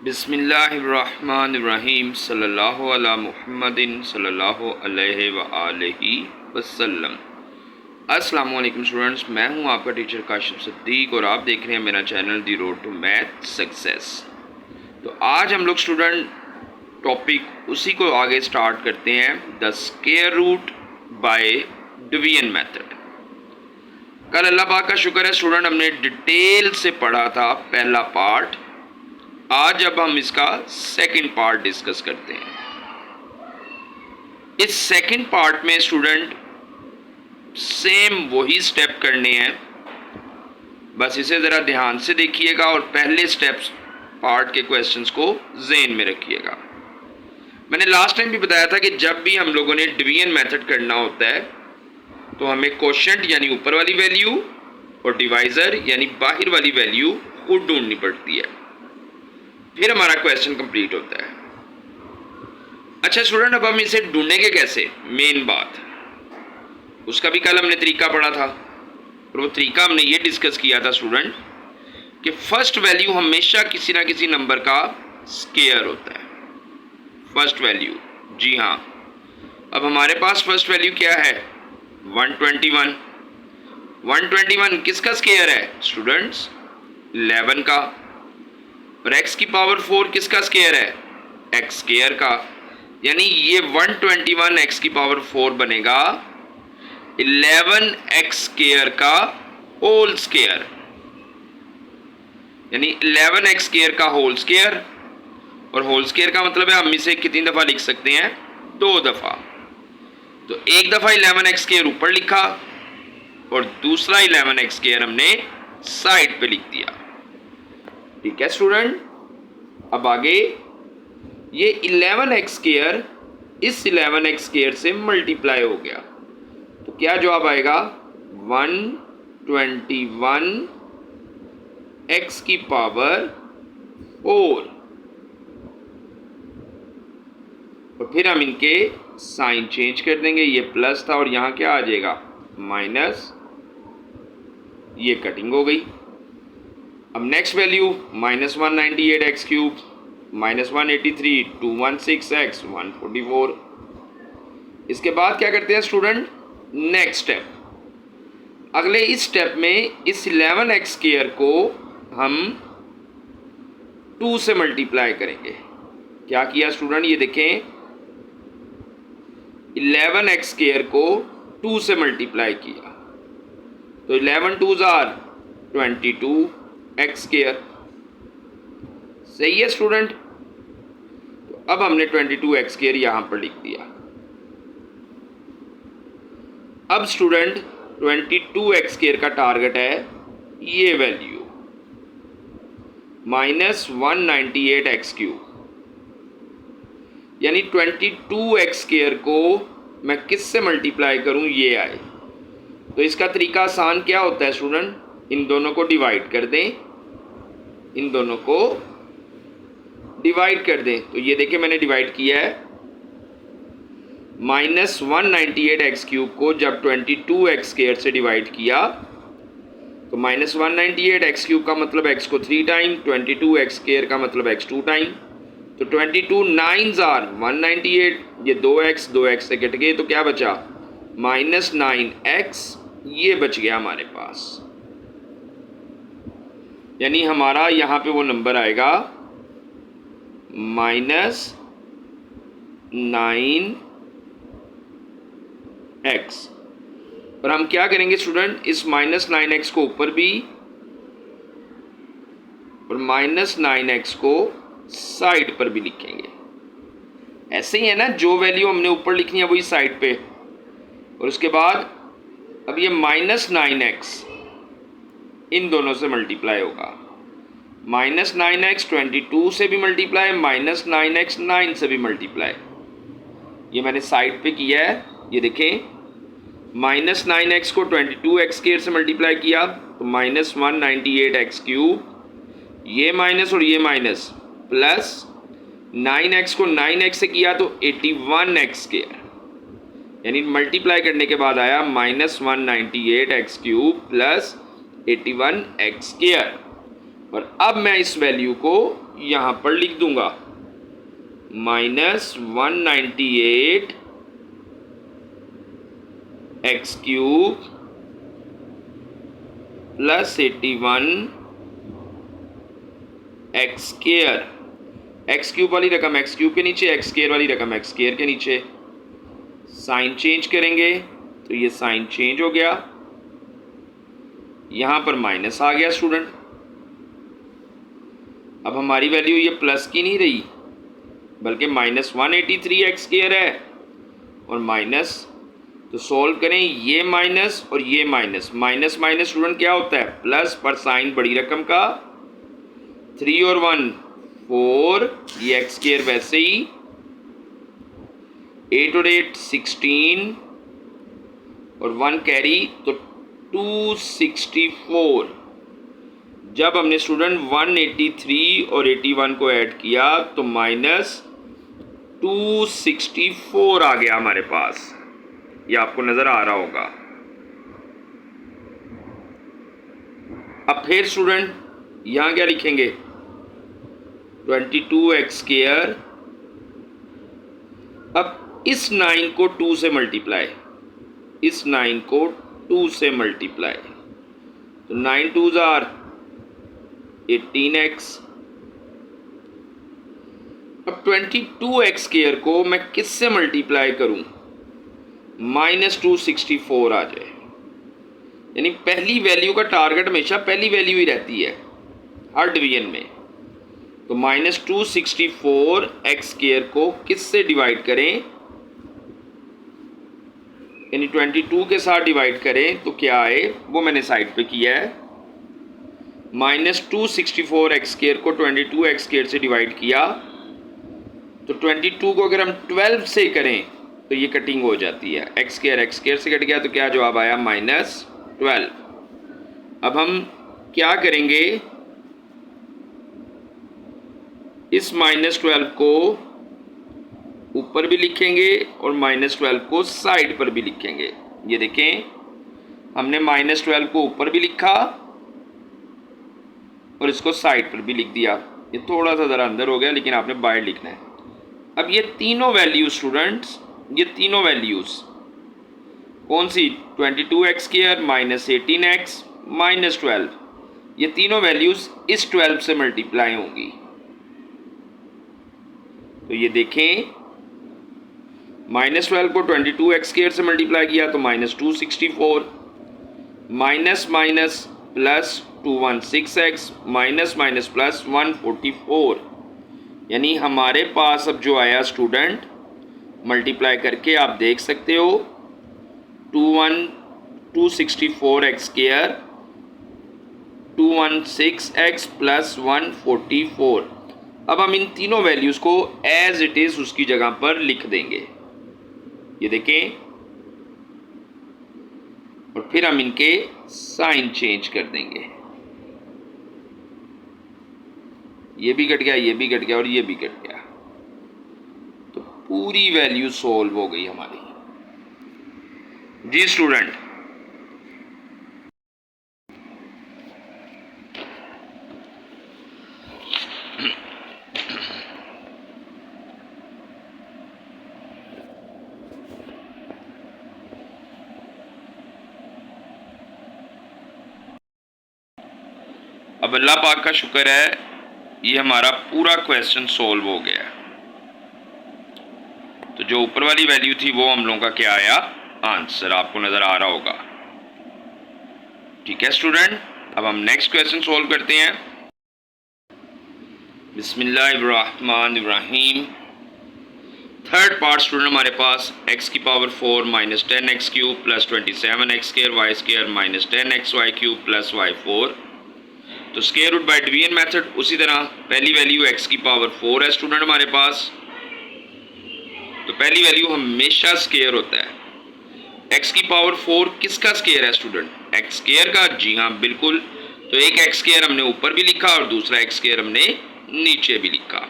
बिस्मिल्लाहिर्रहमानिर्रहीम सल्लल्लाहु अला मुहम्मदिन सल्लल्लाहु अलैहि व आलिहि वसल्लम। अस्सलाम वालेकुम स्टूडेंट्स, मैं हूं आपका टीचर काशिफ सिद्दीक और आप देख रहे हैं मेरा channel the road to math success. तो आज हम लोग स्टूडेंट टॉपिक उसी को आगे स्टार्ट करते हैं, the square root by division method. कल अल्लाह पाक का शुक्र है स्टूडेंट हमने डिटेल से पढ़ा था पहला पार्ट। आज अब हम इसका सेकंड पार्ट डिस्कस करते हैं। इस सेकंड पार्ट में स्टूडेंट सेम वही स्टेप करने हैं, बस इसे ज़रा ध्यान से देखिएगा और पहले स्टेप्स पार्ट के क्वेश्चंस को ज़हन में रखिएगा। मैंने लास्ट टाइम भी बताया था कि जब भी हम लोगों ने डिवीजन मेथड करना होता है तो हमें कोशेंट यानी ऊपर वाली वैल्यू और डिवाइज़र यानी बाहर वाली वैल्यू खुद ढूंढनी पड़ती है, फिर हमारा क्वेश्चन कंप्लीट होता है। अच्छा स्टूडेंट, अब हम इसे ढूंढेंगे कैसे, मेन बात उसका भी कल हमने तरीका पढ़ा था और वो तरीका हमने ये डिस्कस किया था स्टूडेंट कि फर्स्ट वैल्यू हमेशा किसी ना किसी नंबर का स्क्वायर होता है। फर्स्ट वैल्यू, जी हाँ, अब हमारे पास फर्स्ट वैल्यू क्या है, 121। 121 किसका स्क्वायर है स्टूडेंट्स, 11 का। और x की पावर 4 किसका स्क्वायर है, x स्क्वायर का। यानी ये 121 x की पावर 4 बनेगा 11x स्क्वायर का होल स्क्वायर, यानी 11x स्क्वायर का होल स्क्वायर। और होल स्क्वायर का मतलब है हम इसे कितनी दफ़ा लिख सकते हैं, 2 दफ़ा। तो एक दफ़ा 11x स्क्वायर ऊपर लिखा और दूसरा 11x स्क्वायर हमने साइड पे लिख दिया। ठीक है स्टूडेंट, अब आगे ये 11x स्क्वायर इस 11x स्क्वायर से मल्टीप्लाई हो गया तो क्या जवाब आएगा, 121x की पावर 4। और फिर हम इनके साइन चेंज कर देंगे, ये प्लस था और यहाँ क्या आ जाएगा, माइनस। ये कटिंग हो गई। अब next value -198x cube, -183, 216x, 144। इसके बाद क्या करते हैं स्टूडेंट, नेक्स्ट स्टेप। अगले इस स्टेप में इस 11x स्क्वायर को हम 2 से मल्टीप्लाई करेंगे। क्या किया स्टूडेंट, ये देखें, 11x स्क्वायर को 2 से मल्टीप्लाई किया तो 11 2s आर 22x स्क्वायर। सही है स्टूडेंट। तो अब हमने 22x स्क्वायर यहां पर लिख दिया। अब स्टूडेंट 22x स्क्वायर का टारगेट है ये वैल्यू -198x क्यूब, यानी 22x स्क्वायर को मैं किस से मल्टीप्लाई करूं, ये आए। तो इसका तरीका आसान क्या होता है स्टूडेंट, इन दोनों को डिवाइड कर दें, इन दोनों को डिवाइड कर दें। तो ये देखिए मैंने डिवाइड किया है, -198x क्यूब को जब 22x स्क्वायर से डिवाइड किया तो -198x क्यूब का मतलब x को 3 टाइम, 22x स्क्वायर का मतलब x 2 टाइम। तो 22 9s आर 198, ये 2x से कट गए तो क्या बचा, -9x, ये बच गया हमारे पास। यानी हमारा यहाँ पे वो नंबर आएगा -9x। और हम क्या करेंगे स्टूडेंट, इस -9x को ऊपर भी और -9x को साइड पर भी लिखेंगे। ऐसे ही है ना, जो वैल्यू हमने ऊपर लिखनी है वही साइड पे। और उसके बाद अब ये -9x इन दोनों से मल्टीप्लाई होगा, -9x 22 से भी मल्टीप्लाई, -9x 9 से भी मल्टीप्लाई। ये मैंने साइड पे किया है, ये देखें, -9x को 22x स्क्वायर से मल्टीप्लाई किया तो -198x क्यूब, ये माइनस और ये माइनस, प्लस 9x को 9x से किया तो 81x स्क्वायर, यानी मल्टीप्लाई करने के बाद आया -198x cube plus 81x square. और अब मैं इस वैल्यू को यहाँ पर लिख दूंगा, -198 x cube plus 81 x square. X cube वाली रकम एक्स क्यूब के नीचे, एक्स स्क्वायर वाली रकम एक्स स्क्वायर के नीचे। साइन चेंज करेंगे तो ये साइन चेंज हो गया, यहाँ पर माइनस आ गया स्टूडेंट। अब हमारी वैल्यू ये प्लस की नहीं रही बल्कि -183 एक्स स्क्वायर है, और माइनस, तो सॉल्व करें, ये माइनस और ये माइनस, माइनस माइनस स्टूडेंट क्या होता है प्लस, पर साइन बड़ी रकम का, 3 और 1 4, ये एक्स स्क्वायर वैसे ही, 8 और 8 16 और 1 कैरी, तो 264। जब हमने स्टूडेंट 183 और 81 को ऐड किया तो -264 आ गया हमारे पास, ये आपको नजर आ रहा होगा। अब फिर स्टूडेंट यहां क्या लिखेंगे, 22 एक्स स्क्वायर। अब इस 9 को 2 से मल्टीप्लाई, इस 9 को 2 से मल्टीप्लाई, तो 9 2s आर 18x। अब 22 एक्स स्क्वायर को मैं किससे मल्टीप्लाई करूं, -264 आ जाए, यानी पहली वैल्यू का टारगेट हमेशा पहली वैल्यू ही रहती है हर डिवीजन में। तो -264 एक्स स्क्वायर को किससे डिवाइड करें, यानी 22 के साथ डिवाइड करें तो क्या आए, वो मैंने साइड पे किया है। -264 एक्स स्क्वायर को 22 एक्स स्क्वायर से डिवाइड किया तो 22 को अगर हम 12 से करें तो ये कटिंग हो जाती है, एक्स स्क्वायर से कट गया, तो क्या जवाब आया -12। अब हम क्या करेंगे, इस -12 को ऊपर भी लिखेंगे और -12 को साइड पर भी लिखेंगे। ये देखें, हमने -12 को ऊपर भी लिखा और इसको साइड पर भी लिख दिया। ये थोड़ा सा ज़रा अंदर हो गया लेकिन आपने बाहर लिखना है। अब ये तीनों वैल्यूज स्टूडेंट्स, ये तीनों वैल्यूज कौन सी, 22 एक्स स्क्वायर -18x -12, ये तीनों वैल्यूज इस 12 से मल्टीप्लाई होंगी। तो ये देखें, -12 को 22 एक्स स्क्वायर से मल्टीप्लाई किया तो -264, minus minus plus 216x, minus minus plus 144, यानी हमारे पास अब जो आया स्टूडेंट, मल्टीप्लाई करके आप देख सकते हो, 264 एक्स स्क्वायर 216x प्लस 144। अब हम इन तीनों वैल्यूज़ को एज इट इज़ उसकी जगह पर लिख देंगे। ये देखें, और फिर हम इनके साइन चेंज कर देंगे। ये भी कट गया, ये भी कट गया और ये भी कट गया, तो पूरी वैल्यू सॉल्व हो गई हमारी। जी स्टूडेंट, अब अल्लाह पाक का शुक्र है, ये हमारा पूरा क्वेश्चन सॉल्व हो गया। तो जो ऊपर वाली वैल्यू थी वो हम लोगों का क्या आया, आंसर आपको नजर आ रहा होगा। ठीक है स्टूडेंट, अब हम नेक्स्ट क्वेश्चन सॉल्व करते हैं। बिस्मिल्लाहिर्रहमानिर्रहीम। थर्ड पार्ट स्टूडेंट हमारे पास x की power 4 minus 10x cube plus 27x square y square minus 10xy cube plus y4। तो square root by division method, उसी तरह पहली वैल्यू x की पावर 4 है स्टूडेंट हमारे पास, तो पहली वैल्यू हमेशा स्क्वायर होता है। x की पावर 4 किसका स्क्वायर है स्टूडेंट, x स्क्वायर का, जी हाँ बिल्कुल। तो एक x स्क्वायर हमने ऊपर भी लिखा और दूसरा x स्क्वायर हमने नीचे भी लिखा।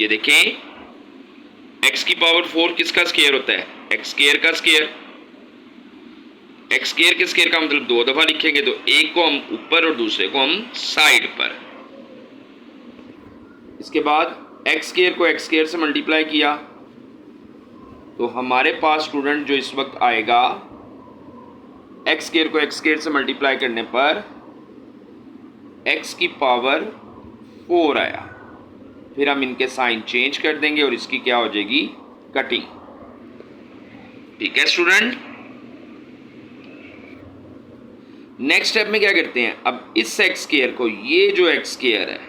ये देखें, x की पावर 4 किसका स्क्वायर होता है, x स्क्वायर का स्क्वायर। एक्स स्केयर के स्केयर का मतलब दो दफा लिखेंगे, तो एक को हम ऊपर और दूसरे को हम साइड पर। इसके बाद एक्स स्केयर को एक्स स्केयर से मल्टीप्लाई किया, तो हमारे पास स्टूडेंट जो इस वक्त आएगा, एक्स स्केयर को एक्स स्केयर से मल्टीप्लाई करने पर एक्स की पावर 4 आया। फिर हम इनके साइन चेंज कर देंगे और इसकी क्या हो जाएगी, कटिंग। ठीक है स्टूडेंट। नेक्स्ट स्टेप में क्या करते हैं, अब इस एक्स स्केयर को, ये जो एक्स स्केयर है,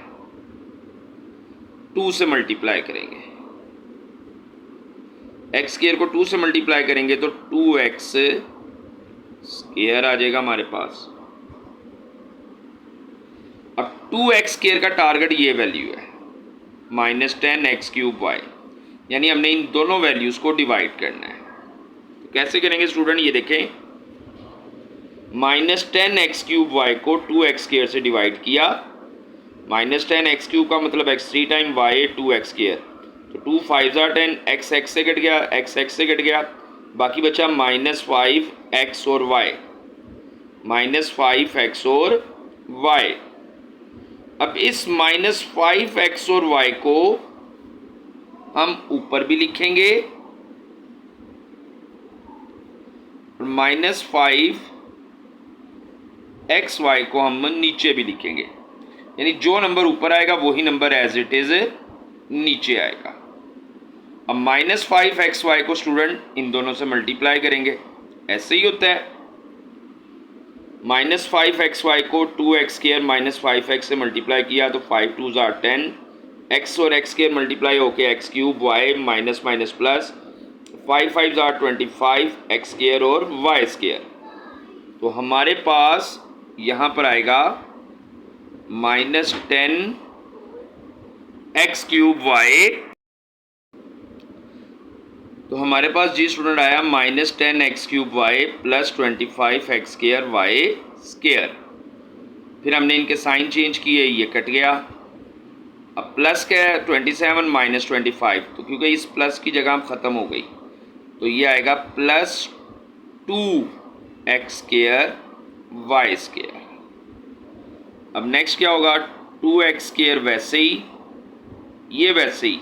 2 से मल्टीप्लाई करेंगे। एक्स स्केयर को 2 से मल्टीप्लाई करेंगे तो 2x स्केयर आ जाएगा हमारे पास। अब 2x स्केयर का टारगेट ये वैल्यू है -10x³ y, यानी हमने इन दोनों वैल्यूज को डिवाइड करना है। तो कैसे करेंगे स्टूडेंट, ये देखें, -10x³ y को 2x स्केयर से डिवाइड किया। -10x³ का मतलब x3 time y 2x square, तो 2 5 10, x से कट गया, x से कट गया, बाकी बचा -5x और y, -5x और y। अब इस -5x और y को हम ऊपर भी लिखेंगे और -5xy को हम नीचे भी लिखेंगे, यानी जो नंबर ऊपर आएगा वही नंबर एज इट इज नीचे आएगा। अब -5xy को स्टूडेंट इन दोनों से मल्टीप्लाई करेंगे, ऐसे ही होता है। -5xy को 2x स्केयर -5x से मल्टीप्लाई किया तो 5 2 10, x और x स्केयर मल्टीप्लाई होके x³ y minus minus plus, 5 5 25, x square और y स्केयर। तो हमारे पास यहाँ पर आएगा -10x³ y। तो हमारे पास जी स्टूडेंट आया -10x³ y plus 25x square y square. फिर हमने इनके साइन चेंज किए, ये कट गया। अब प्लस क्या है, 27 माइनस 25, तो क्योंकि इस प्लस की जगह ख़त्म हो गई तो ये आएगा +2x स्केयर y स्केयर। अब नेक्स्ट क्या होगा, 2x स्केयर वैसे ही, ये वैसे ही,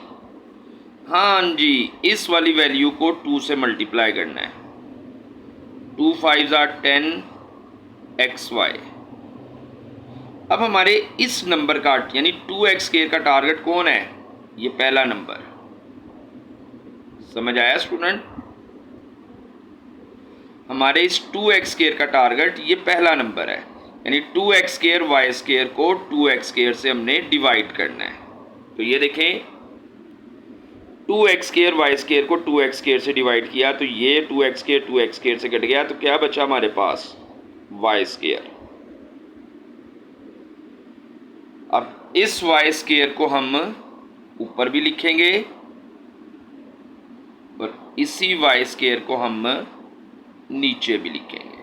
हाँ जी, इस वाली वैल्यू को 2 से मल्टीप्लाई करना है। 2 5 10xy। अब हमारे इस नंबर का यानी 2x स्केयर का टारगेट कौन है, ये पहला नंबर। समझ आया स्टूडेंट, हमारे इस 2x स्केयर का टारगेट ये पहला नंबर है, यानी 2x स्केयर y स्केयर को 2x स्केयर से हमने डिवाइड करना है। तो ये देखें, 2x स्केयर y स्केयर को 2x स्केयर से डिवाइड किया तो ये 2x स्केयर से कट गया, तो क्या बचा हमारे पास, y स्केयर। अब इस y स्केयर को हम ऊपर भी लिखेंगे और इसी y स्केयर को हम नीचे भी लिखेंगे।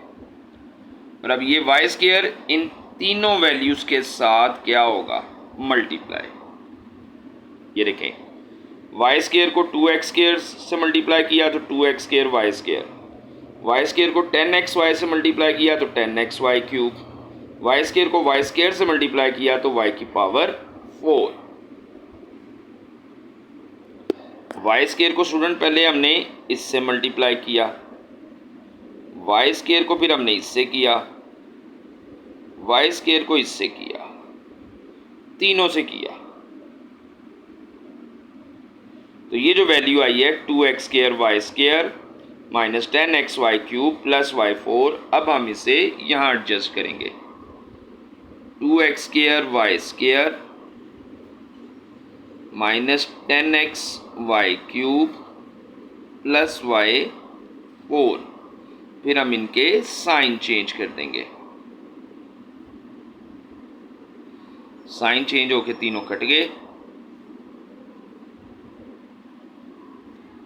और अब ये y स्केयर इन तीनों वैल्यूज के साथ क्या होगा, मल्टीप्लाई। ये देखें, y स्केयर को 2x स्केयर से मल्टीप्लाई किया तो 2x square y square, y square को 10xy से मल्टीप्लाई किया तो 10xy³, y स्केयर को y स्केयर से मल्टीप्लाई किया तो y की पावर 4। y स्केयर को स्टूडेंट पहले हमने इससे मल्टीप्लाई किया, y स्केयर को फिर हमने इससे किया, y स्केयर को इससे किया, तीनों से किया। तो ये जो वैल्यू आई है 2x square y square -10xy³ plus y4, अब हम इसे यहाँ एडजस्ट करेंगे। 2x square y square -10xy³ plus y4, फिर हम इनके साइन चेंज कर देंगे। साइन चेंज होके तीनों कट गए,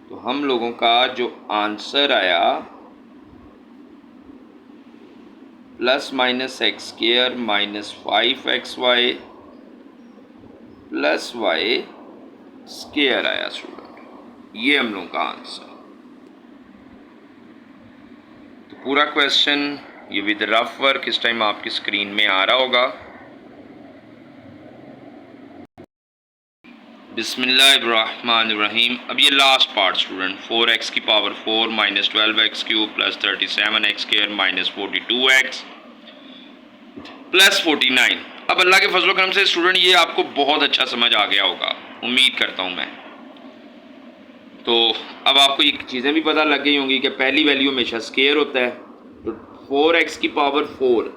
तो हम लोगों का जो आंसर आया +-x square -5xy plus y square आया स्टूडेंट, ये हम लोगों का आंसर। तो पूरा क्वेश्चन ये विद रफ वर्क इस टाइम आपकी स्क्रीन में आ रहा होगा। बिस्मिल्लाहिर्रहमानिर्रहीम। अब ये लास्ट पार्ट स्टूडेंट, 4x की power 4 minus 12x cube plus 37x square minus 42x plus 49। अब अल्लाह के फजल करम से स्टूडेंट ये आपको बहुत अच्छा समझ आ गया होगा, उम्मीद करता हूँ मैं। तो अब आपको ये चीज़ें भी पता लग गई होंगी कि पहली वैल्यू हमेशा स्क्वायर होता है। तो 4x की पावर 4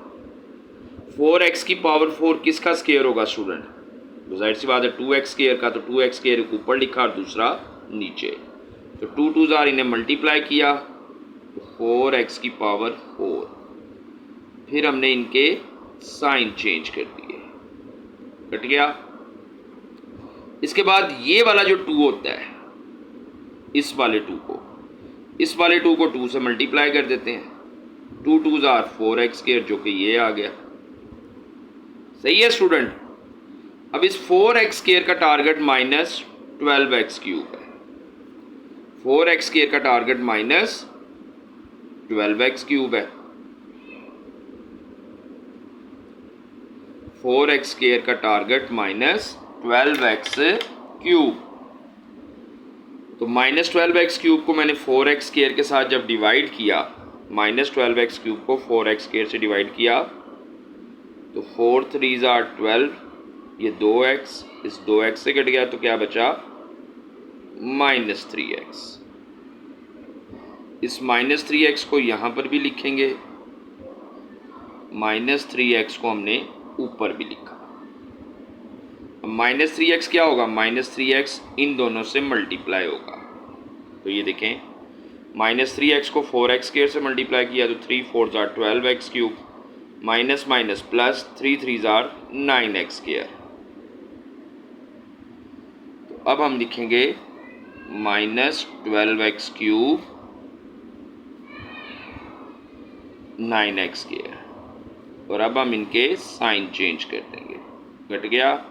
की पावर 4 किसका स्क्वायर होगा स्टूडेंट? तो जाहिर सी बात है 2x स्क्वायर का, तो 2x स्क्वायर ऊपर लिखा और दूसरा नीचे। तो 2 2 जार इन्हें मल्टीप्लाई किया तो 4x की पावर 4। फिर हमने इनके साइन चेंज कर दिए, कट गया। इसके बाद ये वाला जो 2 होता है, इस वाले 2 को 2 से मल्टीप्लाई कर देते हैं। 2 2 जार 4x स्क्वायर, जो कि ये आ गया। सही है स्टूडेंट। अब इस 4x स्क्वायर का टारगेट माइनस 12x क्यूब है। 4x स्क्वायर का टारगेट माइनस 12x क्यूब है। 4x स्क्वायर का टारगेट माइनस 12x क्यूब। तो माइनस 12x क्यूब को मैंने 4x स्क्वायर के साथ जब डिवाइड किया, माइनस 12x क्यूब को 4x स्क्वायर से डिवाइड किया तो 4 3 जार 12, ये 2x, इस 2x से कट गया तो क्या बचा? Minus 3x। इस माइनस 3x को यहाँ पर भी लिखेंगे, माइनस 3x को हमने ऊपर भी लिखा। अब माइनस 3x क्या होगा? माइनस 3x इन दोनों से मल्टीप्लाई होगा। तो ये देखें, माइनस 3x को 4x स्क्वायर से मल्टीप्लाई किया तो 3 4 jar 12x cube, minus minus plus 3 3 jar 9x square. तो अब हम लिखेंगे minus 12x cube 9x square, और अब हम इनके साइन चेंज कर देंगे, घट गया।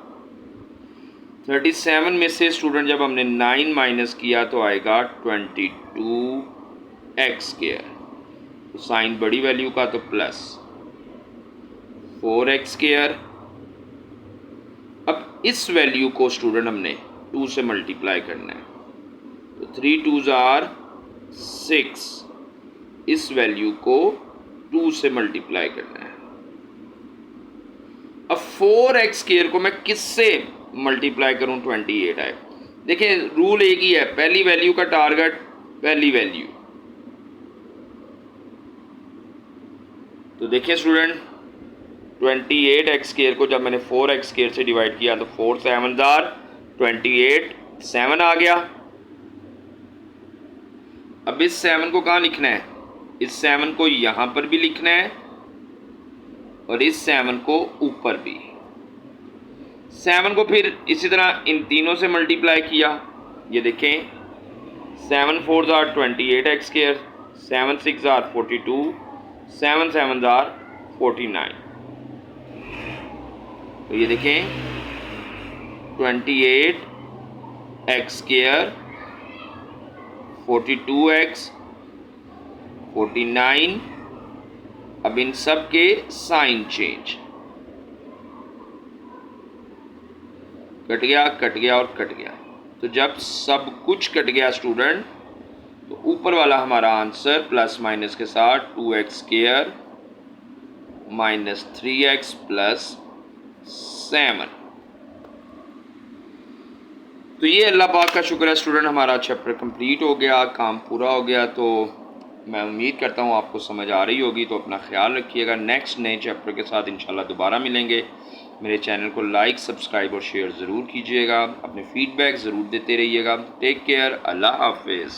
37 में से स्टूडेंट जब हमने 9 माइनस किया तो आएगा 22x स्क्वायर। तो साइन बड़ी वैल्यू का तो प्लस 4x स्क्वायर। अब इस वैल्यू को स्टूडेंट हमने 2 से मल्टीप्लाई करना है, तो 3 2 जार 6, इस वैल्यू को 2 से मल्टीप्लाई करना है। अब 4x स्क्वायर को मैं किससे मल्टीप्लाई करूं? 28 आए। देखिए रूल एक ही है, पहली वैल्यू का टारगेट पहली वैल्यू। तो देखिए स्टूडेंट, 28x स्क्वायर को जब मैंने 4x स्क्वायर से डिवाइड किया तो 4 7 जार 28, 7 आ गया। अब इस 7 को कहाँ लिखना है? इस 7 को यहाँ पर भी लिखना है और इस 7 को ऊपर भी। 7 को फिर इसी तरह इन तीनों से मल्टीप्लाई किया। ये देखें, 7 4 jar 28x square, 7 6 jar 42, 7 7 jar 49। तो ये देखें 28x स्क्वायर, 42x, 49। अब इन सब के साइन चेंज, कट गया कट गया और कट गया। तो जब सब कुछ कट गया स्टूडेंट, तो ऊपर वाला हमारा आंसर प्लस माइनस के साथ 2x square minus 3x plus 7। तो ये अल्लाह पाक का शुक्र है स्टूडेंट, हमारा चैप्टर कंप्लीट हो गया, काम पूरा हो गया। तो मैं उम्मीद करता हूँ आपको समझ आ रही होगी। तो अपना ख्याल रखिएगा, नेक्स्ट नए चैप्टर के साथ इंशाल्लाह दोबारा मिलेंगे। मेरे चैनल को लाइक सब्सक्राइब और शेयर ज़रूर कीजिएगा, अपने फीडबैक ज़रूर देते रहिएगा। टेक केयर, अल्लाह हाफिज़।